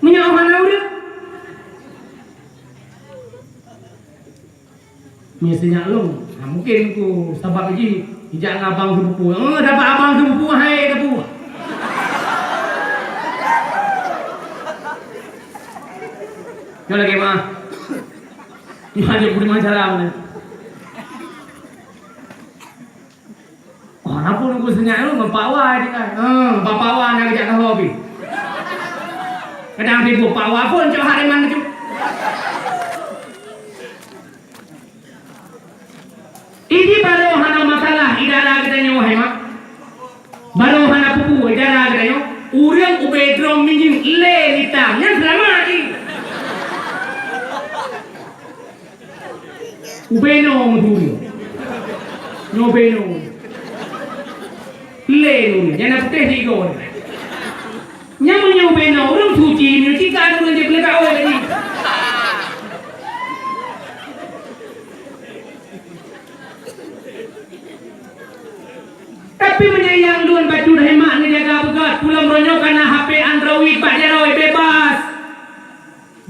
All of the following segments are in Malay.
Menyawahan udah. Misalnya lu, nah mungkin ku sebab aja ijak ngabang sepupu. Dapat abang sepupu hai depu. Yo lagi mah. Ni aja budi masalah ni. Apa nunggu senyap lu ngepawai dia kan. Ngepawai nak ajak kau hobi. Kadang ribu pawai pun cak hari mana tu. Ini baru hana masalah idara kita nyawa hemat. Baru hana pupu idara kita nyawa. Urang ubedrom minjing le hitam yang selama lagi. Ubeno muduri. Nyobeno. Le nu jangan putih di gor. Yang ubeno orang suci nyuci kan orang je boleh kau lagi. Tapi menyayang duan baju hemat ni jaga begat pulang ronyok karena HP Android Pak Jaroi bebas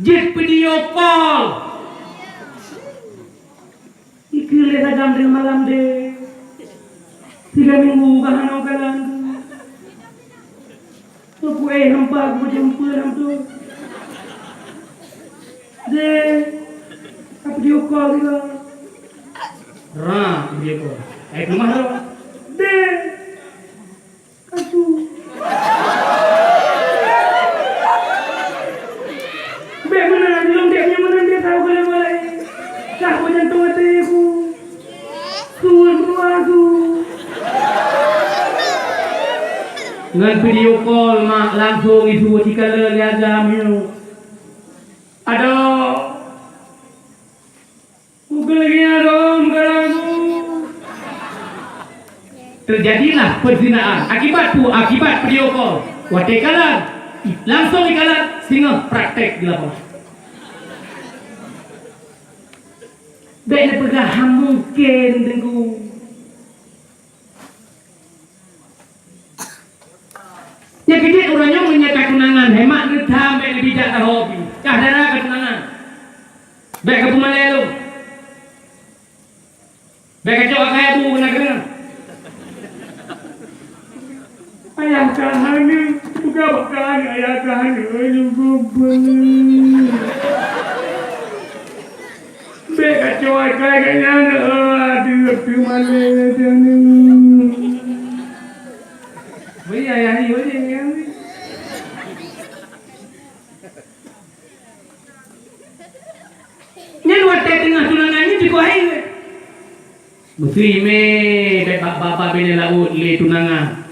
jet video call ikile ragam dari malam deh 3 minggu bahan okalan tu aku nampak aku jumpa dalam tu deh apa video call juga video call rumah tu deh aduh bagaimana belum dia mana dia tahu kalau mulai dah jantung hati aku tuan aku dengan video call mak langsung itu dikala lihat jamu aduh bukan lagi dong aku terjadilah perzinaan akibat video call watekalan langsung ikalan sehingga praktek di lapangan baiknya pergaham mungkin tengku yang gede orangnya menyatakan tunangan hemat redam baik bijak tak hobi kah darah ke tunangan baik ke pemalai lu baik ke cowok kaya bu kena kena ayah kahani buka bakan ayah kahani juga baik ke cowok kaya kaya aduh pemalai jangan boleh ayah ni boleh yang ni ni luar tengah tunangan ni dikuahai mesti me bapa bela laut le tunangan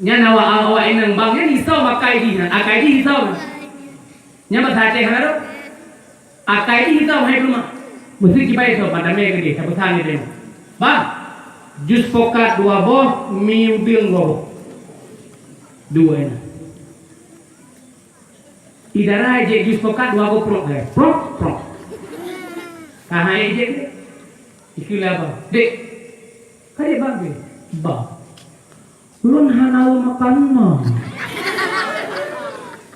nya nawa awak inang bang nya risau akai di risau nya bahasa Aceh kan akai di risau hai rumah mesti kibai so pada me gede sabusan ni demo bang jus pokat 2 boh mi udang 2 boh 2 ini idara je jus pokat 2 boh prok kahai je ikilah bang dek kade bang be bang lun hanal makan mah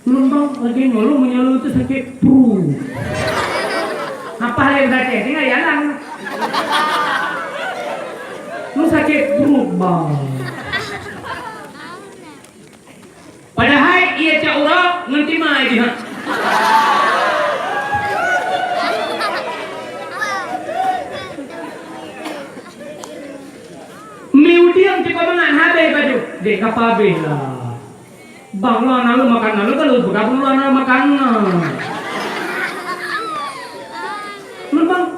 lun bang lagi ngolong menyalu itu sakit perut apa hal yang tadi ini nggak jalan lu sakit perut bang padahal ia cak orang ngerti mah dia miudiang cik mangan habis baju dek kapal habis lah bang lo anak lu makan lu kalau buka pun lu anak makan lu bang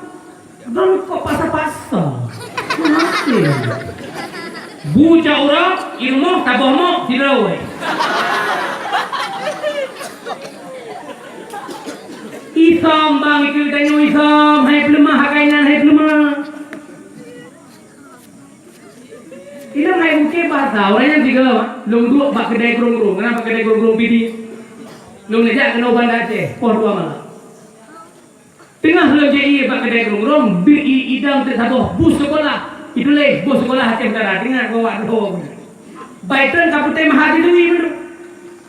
kok pasal-pasal mati buca orang ilmu taboh mo tidak isam bang ikut tanya isam hai pelemah hakainan hai pelemah ini hai buke bahasa orangnya tiga lung dua bak kedai gerung-gerung kenapa kedai gerung-gerung bidi lung nejak kena bandar Aceh poh 2 malam tengah lung JI bak kedai gerung-gerung BI idam tersatu bus sekolah itu leh bus sekolah Aceh Utara tengah bawa dong Baitan kaputen mahadi tu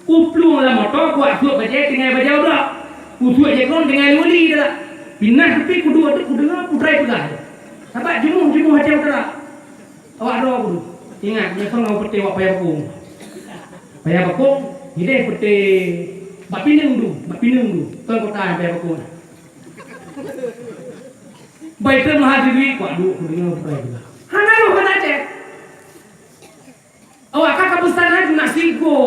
Uplung lah motor kuat suap baca dengan baca udah. Kusuap je kon dengan luli dah. Pindah tapi kudu dengar putrai pegang. Sampai jemuh macam utara. Awak doa kudu. Ingat nyesong ngau peti awak payah bakung. Payah bakung, hidai peti bak pinang tu. Tuan kota payah bakung. Baik tu mahadiri kuat duk kudu dengar putrai pegang. Hana lu kena cek. Awak kakak besar lagi nasi go.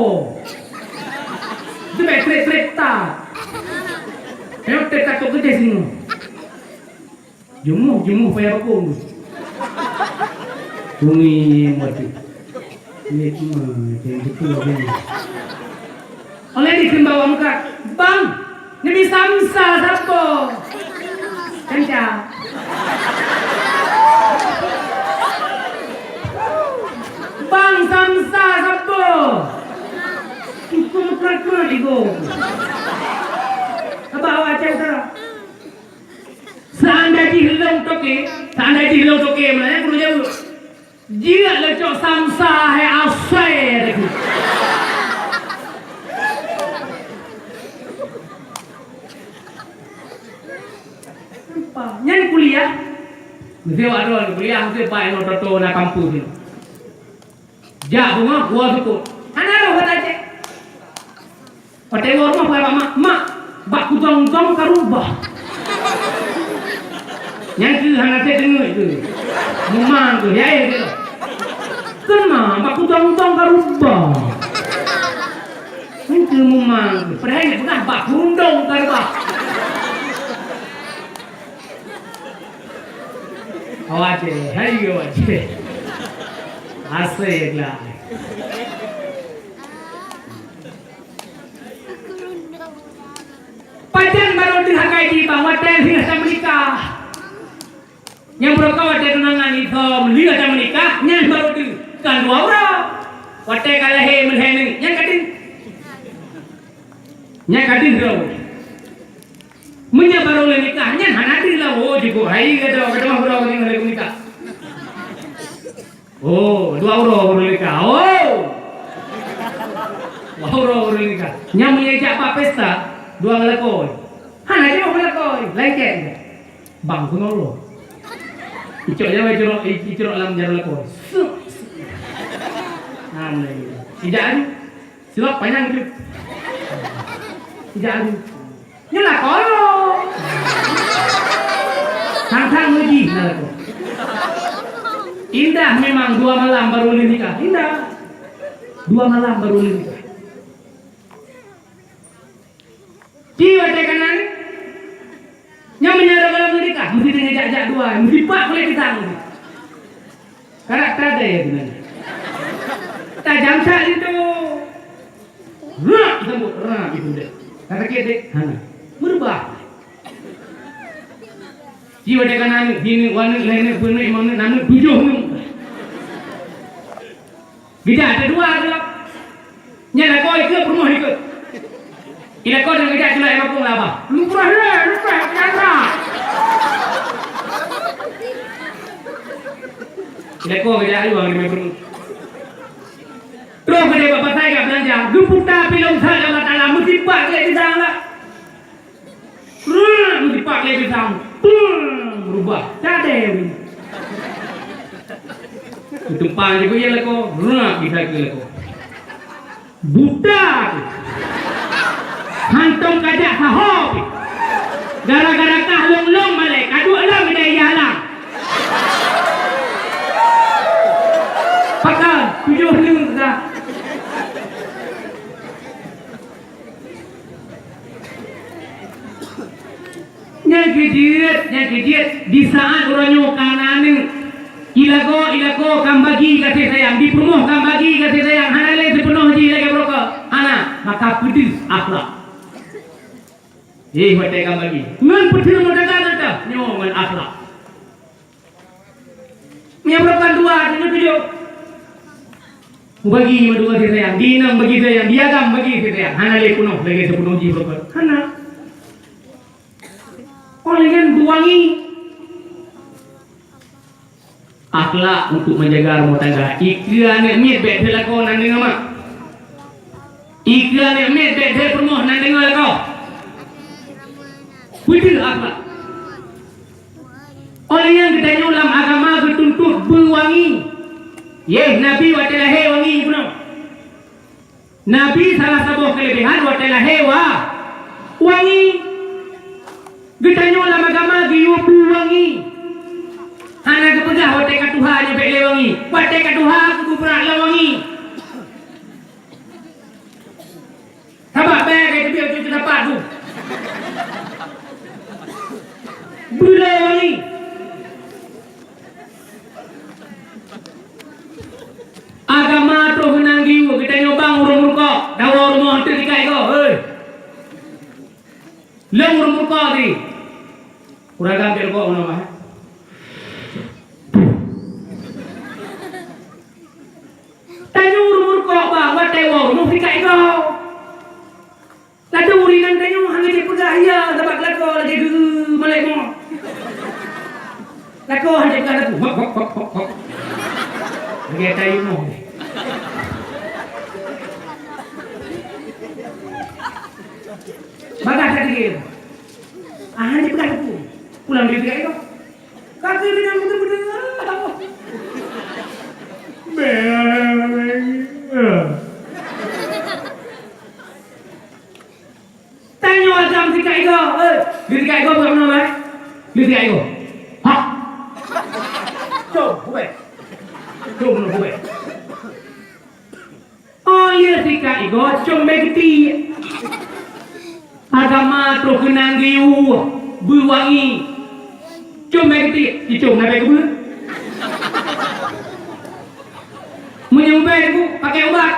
Itu baik trek tak. Memang trek tak kerja sini. Jemuh payah bakung. Tumi mati. Ini cuma yang betul ni. Oleh dikembang muka. Bang, ni bisa samsa siapa? Kenca. Bang samsa siapa? Kumpul digo. Apa awak cakap? Seandainya hilang toke mana yang perlu jauh. Jika lecok samsa hai asai lagi. Apa? Yang kuliah. Mesti awak doa kuliah mesti pak yang otot nak kampus ni. Jak bunga gua suku. Anak lo kata cek. Pakai rumah pak mak bak kutong karubah. Yang tu hana saya dengar itu. Mumang tu ya itu. Kena bak kutong karubah. Itu mumang. Padahal ni bukan bak kundong karubah. Awak je, hari awak je. Asyik lah. Pajan baru dihakai di bawah hotel hingga saya menikah. Yang berkau hotel tunangan itu melihat saya menikah, yang baru di kan dua orang. Hotel kalah melheni, yang kadin raw. Munya baru menikah, yang hanati lah. Oh, jigo hai kata orang yang menikah. Oh, dua orang baru menikah. Oh, dua orang baru menikah. Yang menyejak apa pesta? Dua ngelakoi. Hana dia mau ngelakoi. Lain ke? Bang kuno lo. Icok dia icok alam jalan lakoi. Nam lagi. Tidak ada. Silap panjang tu. Tidak ada. Ni lakoi lo. Sang lagi ngelakoi. Indah memang 2 malam baru nikah. Indah. 2 malam baru nikah. Jiwa kanan yang menyerah dalam menikah mesti ngejak-jak dua, mesti pak boleh ditang. Karakter ada ya sebenarnya. Tajam sak itu. Rak sambut rak itu deh. Kata kita hana berubah. Jiwa kanan ini warna lainnya punya mana nama 7 ni. Kita ada 2 ada. Nyala kau ikut rumah ikut. Ila kau dah kerja celak yang pun lah apa? Lupa biasa. Ila kau kerja luang di mana? Terus kerja bapa saya kat belanja. Duputa pilong saya dalam tanah musibah kelak di sana. Musibah kelak di sana. Berubah. Tak ada yang ini. Tumpang je kau yang kau. Bisa ke kau. Budak. Hantum kajak sahab. Gara-gara kah long balik. Kaduk long dia jalan. Pakal 7 ni dah. Yang kejadian di saat orangnya kanan ni. Ilako kan bagi kasih sayang. Di penuh kan bagi kasih sayang. Hana lagi sepenuh je lagi berokok. Hana maka pedis akhlak. Hotel kan bagi. Ngan petir modal tak? Nyo ngan akhlak. Yang berapa 2 dengan 7. Bagi madua kasih sayang. Dinam bagi sayang. Diagam bagi kasih sayang. Hana lagi penuh lagi sepenuh je berokok. Hana. Oleh kan buangi. Akhlak untuk menjaga rumah tangga. Ikan ni bet lakonan dengan mak. Iklan yang met dek permoh nak dengar kau. Betul apa? Orang yang ditanya dalam agama bertuntut berwangi. Nabi watalah wangi pun. Nabi salah satu kelebihan watalah wangi. Ditanya dalam agama dia berwangi. Hana kepegah watai kat Tuhan je bek wangi. Watai kat Tuhan aku berat lah wangi. Sabak beg dia biar tu dapat tu. Bila wangi. Agama tu henang diu kita nyobang urung kau. Dawa rumah tu dikai kau. Hei. Leng urung kau ni. Kurang gampil kau nama. Tanya urung kau bah watai urung dikai kau. Ladu urinan tanya hang dia pegah ya sebab lako lagi malai mo. Lako hang dia pegah hok. Lagi tayu mo. Bagas tadi. Hang dia pegah tu. Pulang dia pegah itu. Kaki dia betul-betul. Tanya macam dikai kau. Dikai kau bukan nama. Dikai kau. Ha. Jom, buat. Jom buat. Oh ya dikai kau jom begiti. Agama tu kenang riu berwangi. Jom begiti. Dicom nak bagi apa? Menyumbang aku pakai ubat.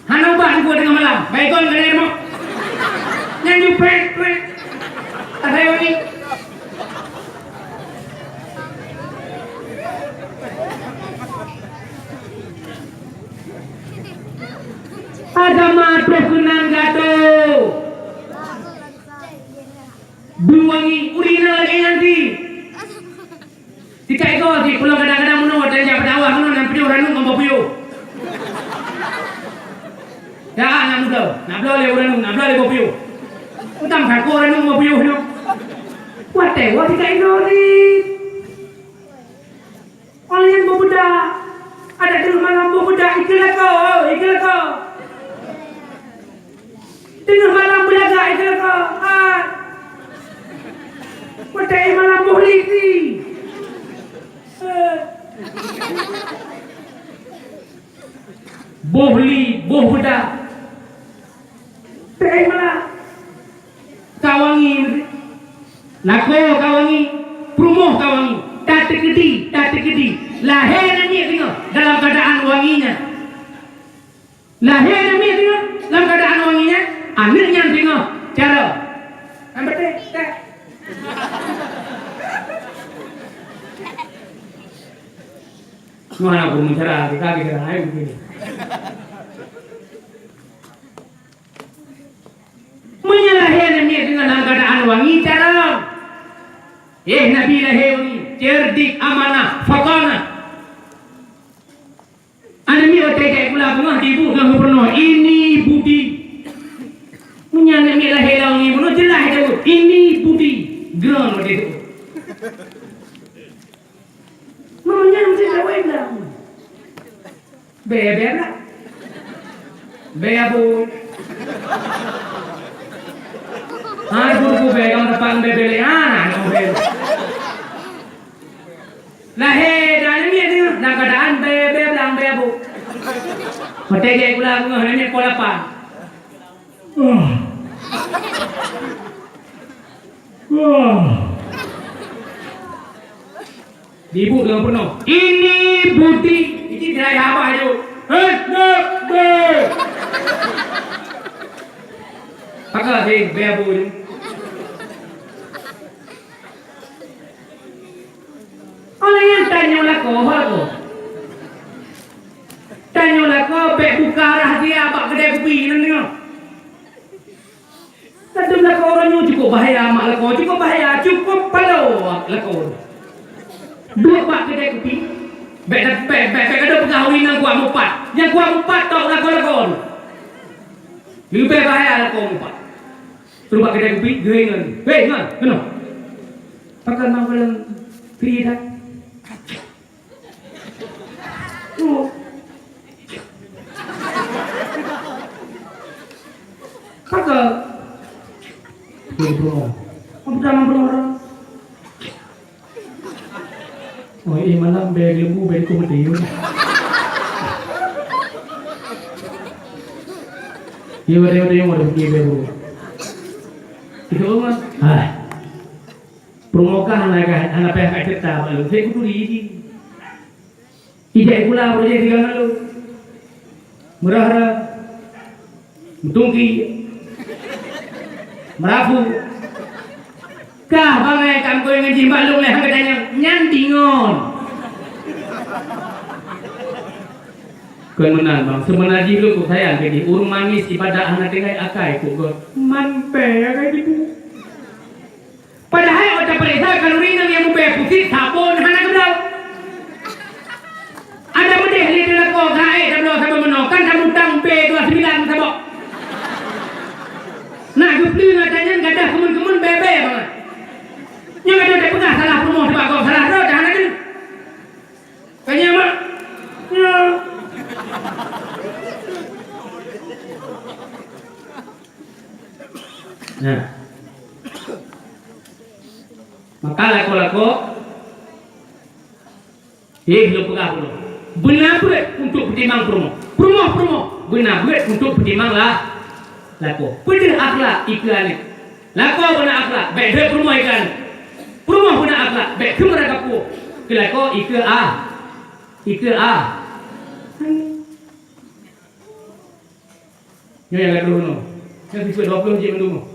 Hana ubat aku tengah malam. Baikon kena demo. Yang jupet. Ada yang ni. Agama terkenang gaduh. Buangi urina lagi nanti. Tikai kau si pulau kadang-kadang menurut dan siapa dakwah menurut dan piu ranum mampu piu. Dah nak muda, nak belah le ranum, nak belah le piu. Utang kat kau ranum mampu piu hidup. Kuat wah tikai kau ni. Orang yang berbeda, ada di malam berbeda ikhlas kau. Tengah malam belaga ikhlas kau. Kuat malam polisi. Boh bedak. Terima kawangi. Lako kawangi, perumoh kawangi. Tak terkedi. Lahir ni tengok dalam keadaan wanginya. Lahir ni tengok dalam keadaan wanginya. Anaknya tengok cara. Ambil tak. Mana aku mencara kita ayo begini. Menyalahkan ni dengan dalam keadaan wangi cara. Nabi lahir wangi, cerdik, amanah, fakana. Anda ni otak pula bunga ibu dengan penuh. Ini budi. Menyalahkan ni lahir wangi penuh jelas itu. Ini budi. Geram macam itu. Mamanya mesti kawin dah. Bebe lah. Bebe. Guru begang depan bebe leana, bebe. Lahir dari ni nak keadaan bebe belang bebe. Hotel dia pulang ni pola apa? Ibu dengan penuh. Ini budi. Ini gerai apa itu? Pakai sih bebu ni. Orang yang tanya lako. Tanya lako bek buka rahasia abak kedai kopi ni. Tadi lako orang ni cukup bahaya mak lako. Cukup bahaya. Cukup palau lako. Dua pak kedai kopi. Bek ada pegawai yang kuat 4. Yang kuat 4 tak laku-laku. Lebih bahaya kau empat. Terus pakai dia kupik, gue ngan, kenapa? Pakai mang bilang free dah. Oh. Pakai. Bro. Apa nama bro? Oh, ini malam beg lembu beg komedi. Iya, ada yang mau pergi bego. Itu mah, promoka anak pihak cerita, lalu saya kudu diisi. Ijek pula boleh jadi lalu. Merah, mutungki, merafu. Kah bangai kamu yang ngaji balung leh katanya nyantingon. Kemenan bang, sebenarnya lu kok saya jadi urung manis ibadah anak tinggal akai kok manpe akai itu. Padahal ada perisa kalorinya yang mube putih sabun hana kedau. Ada medeh li dalam kok kae dablo sabun menokan kamu tang P29 sabok. Nah, gupli ngatanya gadah kemun-kemun bebe banget. Yang ada pegah salah promo sebab kau salah roh hana kan. Kanya mak. Ya. Nah, maka lako-lako belum pegah belum benar berat untuk pertimang promo benar berat untuk pertimang lah lako benar akhlak iklan lako benar akhlak baik dia promo iklan promo benar akhlak baik kemana kapu kelako iklan ya yang dulu no yang sifat 20 je dulu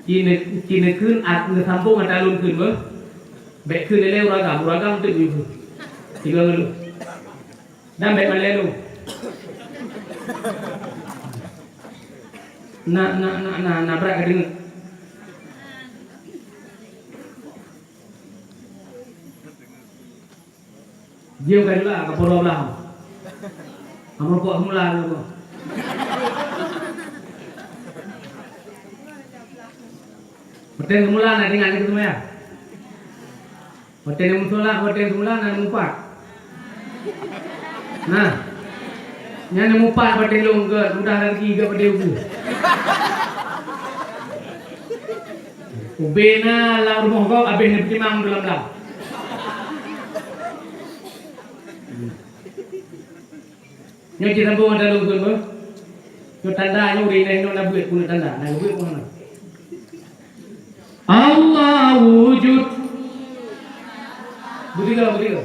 Cina kun at ngesambung ada lun kun ber, baik kun lele uragam tu ibu, tiga lu, dan baik mana lu, na berak kadang, dia kan lah kapal belah, amro kok mula lu. Hotel semula nak dengar itu semua ya. Hotel semula nak mumpat. Nah, yang mumpat hotel lu ke mudah lagi ke pada ubu. Ubena lah rumah kau abis ni pertimang dalam dah. Yang kita sambung ada lu ke? Yo tanda yo ri nai no na buat pun tanda, na buat pun mana? Allah wujud. Betul.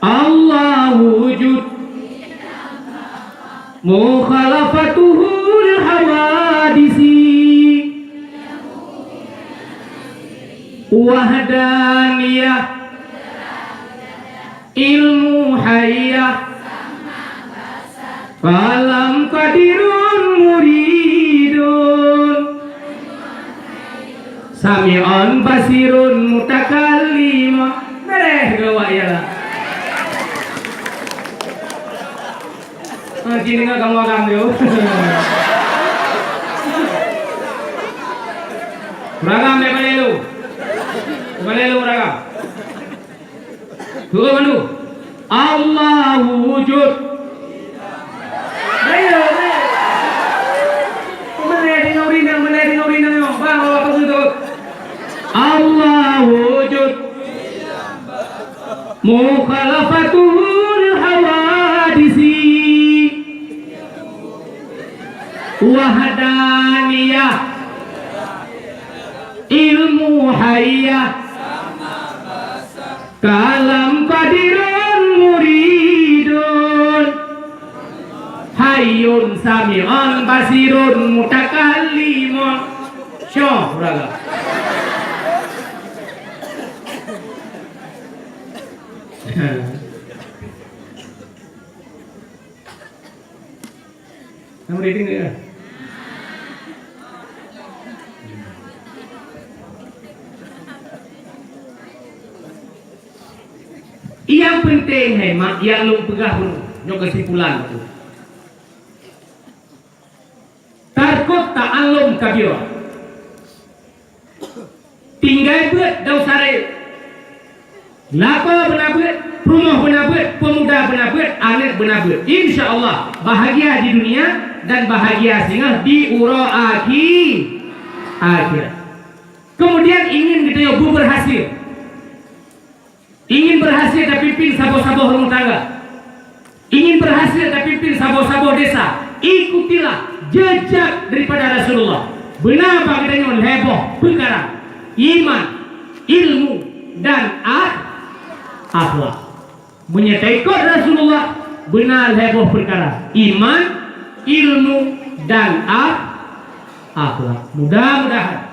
Allah wujud. Mukhalafatuhul hawadisi. Wahdaniyah. Ilmu hayyah. Kalam qadirun muridun. Sami'un basirun mutakallim. Mereh gawa ya. Kini enggak kamu akan yo. Ragam me balelu ragam. Dua manu. Allah wujud. Ayo. Meleri ngorina yo. Bang apa itu? Allah wujud mukhalafatul hawadisi wahdaniyah ilmu hayyah kalam qadirun muridun hayyun sami'un basirun mutakallimun syuh raga. Kamu reading ya? Yang penting hemat, yang lu pegah Yo kesimpulan tu. Tarkot ta'allum kabira. Tinggal buat dau sare. Lapa benar buat, rumah benar buat, pemuda benar buat, anak benar buat. Insya-Allah bahagia di dunia dan bahagia sehingga di akhirat. Kemudian ingin kita yo berhasil. Ingin berhasil dan pimpin sabo-sabo rumah tangga. Ingin berhasil dan pimpin sabo-sabo desa. Ikutilah jejak daripada Rasulullah. Benar bagainya heboh perkara iman, ilmu dan akhlak. Menyertai kod Rasulullah benar heboh perkara iman, ilmu dan akhlak. Mudah-mudahan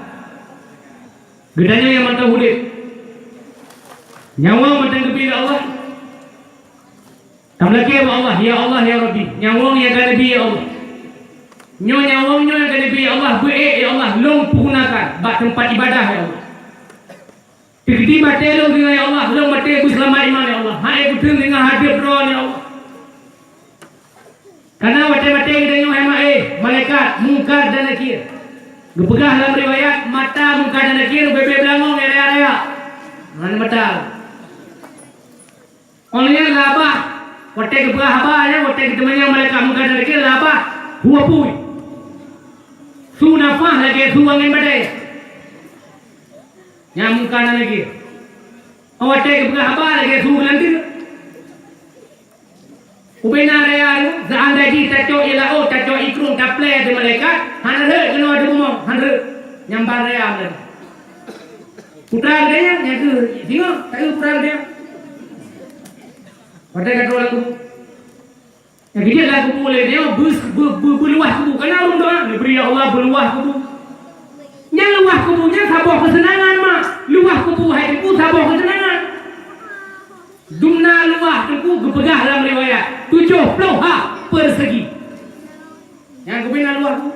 gedanya yang mantap hudib nyawa macam kepada Allah. Tak lagi Allah, ya Allah ya Rabbi. Nyawa yang ada bi Allah. Nyawa yang ada bi Allah, ya Allah, long gunakan bak tempat ibadah ya Allah. Tigdi batelo dengan ya Allah, long mate ku selamat iman ya Allah. Hai ku dengan hadir ron ya Allah. Karena mate-mate dengan hema malaikat mungkar dan nakir. Gepegah dalam riwayat mata mungkar dan nakir bebe belangong area-area. Mana mata? Olehnya labah, waktu keberah apa ya, waktu temannya mereka muka dari kira labah, huwa pui, su nafah lagi su angin badai, yang muka lagi, waktu keberah apa lagi su lantir, ubena raya itu, seandainya kita cok ilau, cok ikrung kaple di mereka, hanre kena ada bumong, hanre nyambar raya lagi, putra dia, yang tu, tengok, tahu putra dia. Pada kata orang kubu, yang dia lah kubu boleh dia berluah kubu. Kenapa orang doa? Beri Allah berluah kubu. Yang luah kubunya sabah kesenangan mak. Luah kubu hai kubu sabah kesenangan. Dumna luah kubu kepegah dalam riwayat 70 ha persegi. Yang kebina luah kubu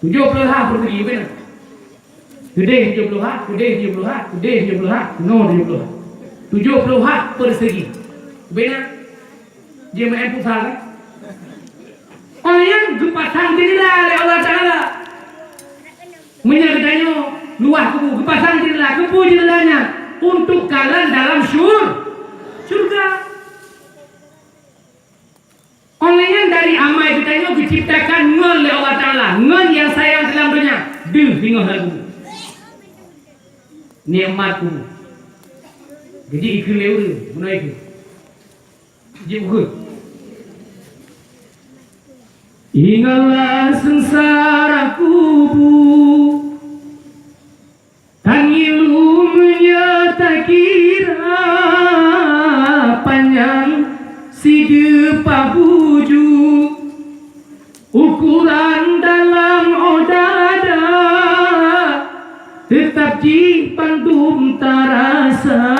70 ha persegi kebina. Gede 70 ha, gede 70 ha, gede 70 ha, no 70 ha. 70 hak persegi. Benar? Dia mampu salah. Orang yang gepasang dirilah oleh Allah Ta'ala. Menyertanya luah kubu. Gepasang dirilah, kepu jirilahnya. Untuk kalian dalam surga. Orang yang dari amal kitanya diciptakan oleh Allah Ta'ala. Ngon yang sayang dalam dunia. Tinggal lagu. Nikmat kubu. Jadi ikut lewat, mana ikut? Jadi ikut. Ingatlah sengsara kubu, tangilunya tak kira panjang si depa buju, ukuran dalam odada. Tetap dipandum tarasa,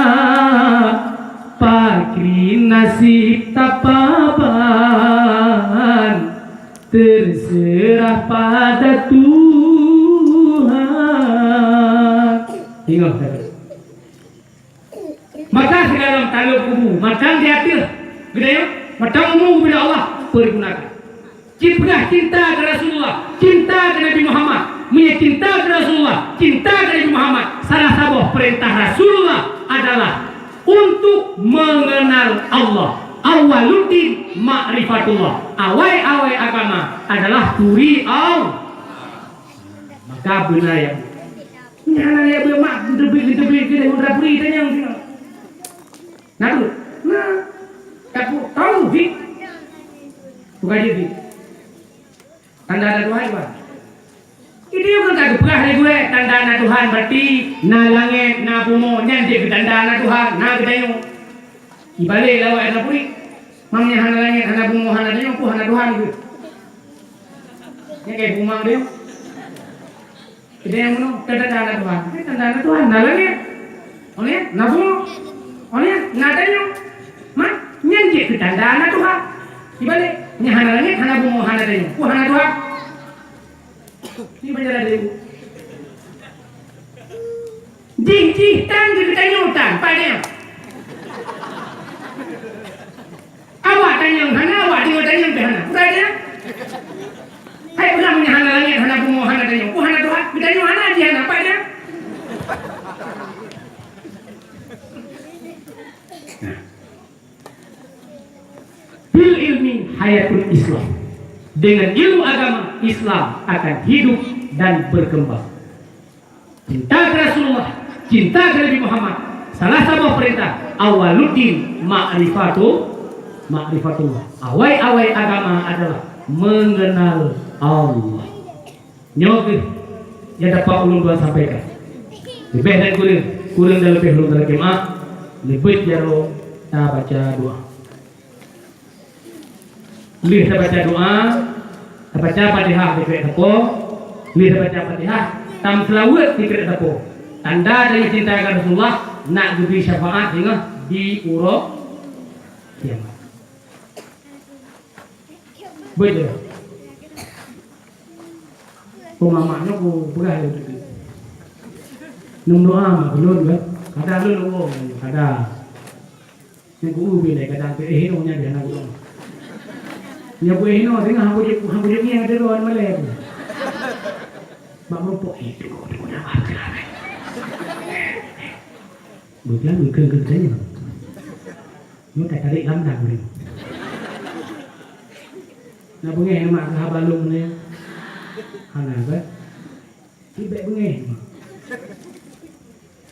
pakri nasib tapaban, terserah pada Tuhan. Tengok maka dalam taluk kubu, macam di hati, gede macam umum kepada Allah pergunakan. Cinta ke Rasulullah, cinta ke Nabi Muhammad. Cinta ke Rasulullah, cinta ke Nabi Muhammad. Salah satu perintah Rasulullah adalah untuk mengenal Allah. Awaluddin ma'rifatullah. Awal agama adalah turi Allah. Maka benar ya. Jangan ya bermak debik kita undra puri tanya kita. Nah tu, tahu sih. Bukan jadi. Tanda ada Tuhan apa? Itu yang kata berkah dari gue. Tanda ada Tuhan berarti na langit, na bumi, nyanyi tanda ada Tuhan, na kedayu. Ibalik lawak ada puri. Mamnya hana langit, hana bumi, hana dayu, ku hana Tuhan gue. Ini kayak bumang dia. Kedayu mana? Tanda ada Tuhan. Tanda ada Tuhan, na langit. Oleh, na bumi. Oleh, na dayu. Mak, nyanyi tanda ada Tuhan. Ibalik. Ini hana langit, hana bumi, hana dayu, ku hana Tuhan. Ini berjalan dari ibu. Jih, tan kita nyutan, padanya. Apa Nah. Bil ilmi hayatul Islam. Dengan ilmu agama, Islam akan hidup dan berkembang. Cinta ke Rasulullah, cinta ke Nabi Muhammad. Salah satu perintah awaluddin ma'rifatullah. Awal agama adalah mengenal Allah. Nyoke yang dapat ulun tuan sampaikan. Lebih dan kurang dan lebih ulun dalam kemah. Lebih jaro tak baca doa. Lih tak baca doa, tak baca Fatihah di kereta tapo. Lih tak baca Fatihah, tam selawat di kereta tapo. Tanda dari cinta kepada Rasulullah nak diberi syafaat hingga di urut kiamat. Betul. Mamaknya aku berah itu. Nung doa mah belum kan? Kadang lu kadang. Yang ku ubi deh kadang tu nungnya dia nak ulang. Nya ku nung tengah hampu je ni ada doa malai. Mak merumpuk itu nak apa? Bukan saja. Nó tak tarik lambang ni. Nak bengih mak sahabat balung ni. Hana apa? Tibet bengih.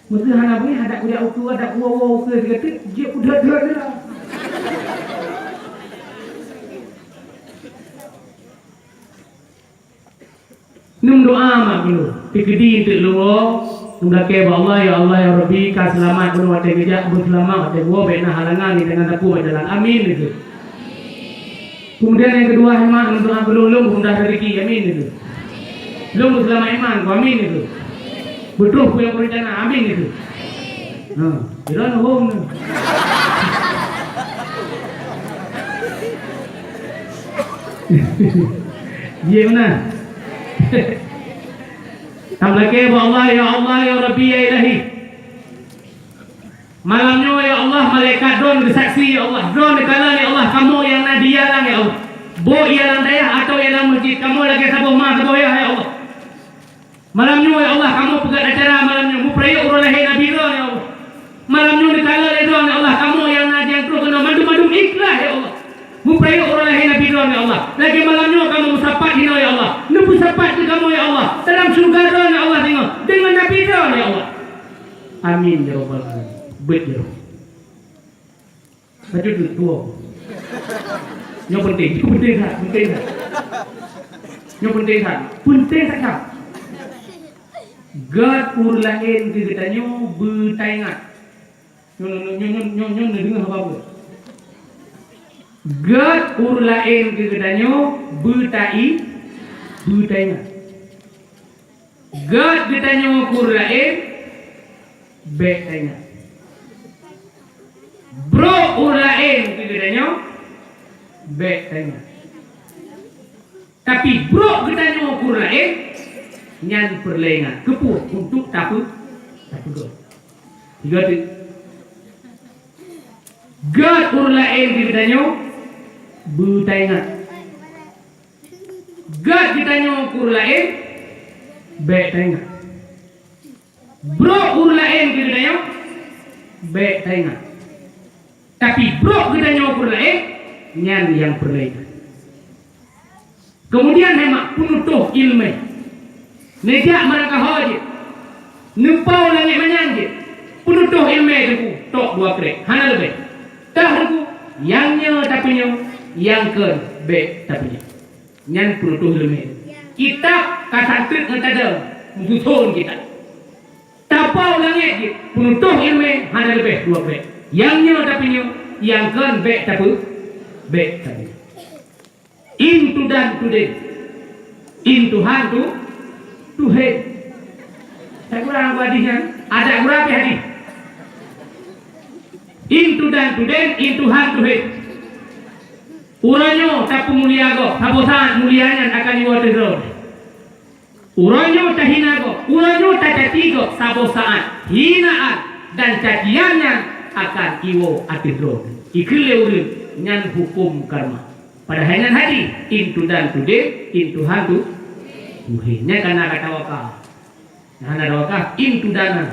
Mesti hana bengih ada kuda uku ada kuau ke kata dia udah lah. Nung doa mak dulu. Pikedi untuk lu. Nung dake Allah ya Rabbi ka selamat kuno wate geja bu selamat wate gua bena halangan ni dengan aku jalan. Amin itu. Kemudian yang kedua mak nung doa belum mudah rezeki. Amin itu. Belum selama iman ku amin itu. Betul ku yang berencana amin itu. Kira nuhum. Dia mana? Tamlake Allah ya Rabbi ya Ilahi. Malamnya ya Allah malaikat don bersaksi ya Allah. Don kala ya Allah kamu yang nadia lang ya Allah. Bo ialang daya atau ialang masjid kamu lagi sabuh ya Allah. Malamnya ya Allah kamu pegat acara malamnya mu prayo urulahi nabi don ya Allah. Malamnya dikala ya don ya Allah kamu yang nadia terus kena madu ikhlas ya Allah. Mu prayo urulahi nabi don ya Allah. Lagi malamnya kamu musapat hina ya Allah. Nu musapat ke kamu ya Allah. Dalam surga don ya Allah tengok dengan nabi don ya Allah. Amin ya rabbal alamin. Betul. Satu dua. Yang penting tak? Yang penting tak? God urlain ke katanya bertaingat. Nyon dengar apa? God urlain ke katanya bertaingat. God katanya urlain bertaingat. Bro urlain ke katanya bertaingat. Tapi bro katanya urlain nyan perlengan kepuh untuk tapu God. Tiga tu. God urlain kitanya bertaingat. God kitanya urlain bertaingat. Bro urlain kitanya bertaingat. Tapi bro kitanya urlain nyan yang perlengan. Kemudian hemat penutuh ilmu. Nejak mereka haji nempau langit menyangkit penutuh ilmu itu tok dua krek hana lebih dah aku yangnya tapinya yang ke be tapinya nyan penutuh ilmu kita kasantrit ngetada musuhun kita tapau langit penutuh ilmu hana lebih dua krek yangnya tapinya yang ke be tapinya into dan today into hantu Tuhan. Saya kurang apa hadisnya? Ada berapa hadis? Into dan Tuhan, into han Tuhan. Uranyo tak mulia go, sabosan mulianya akan diwatero. Uranyo tak hina go, uranyo tak jati go, sabosan hinaan dan caciannya akan iwo atidro. Ikhle urun nyan hukum karma. Pada hanya hadis into dan Tuhan, into han Tuhan. Muhimnya karena kata wakaf. Nah, ada wakaf into dana.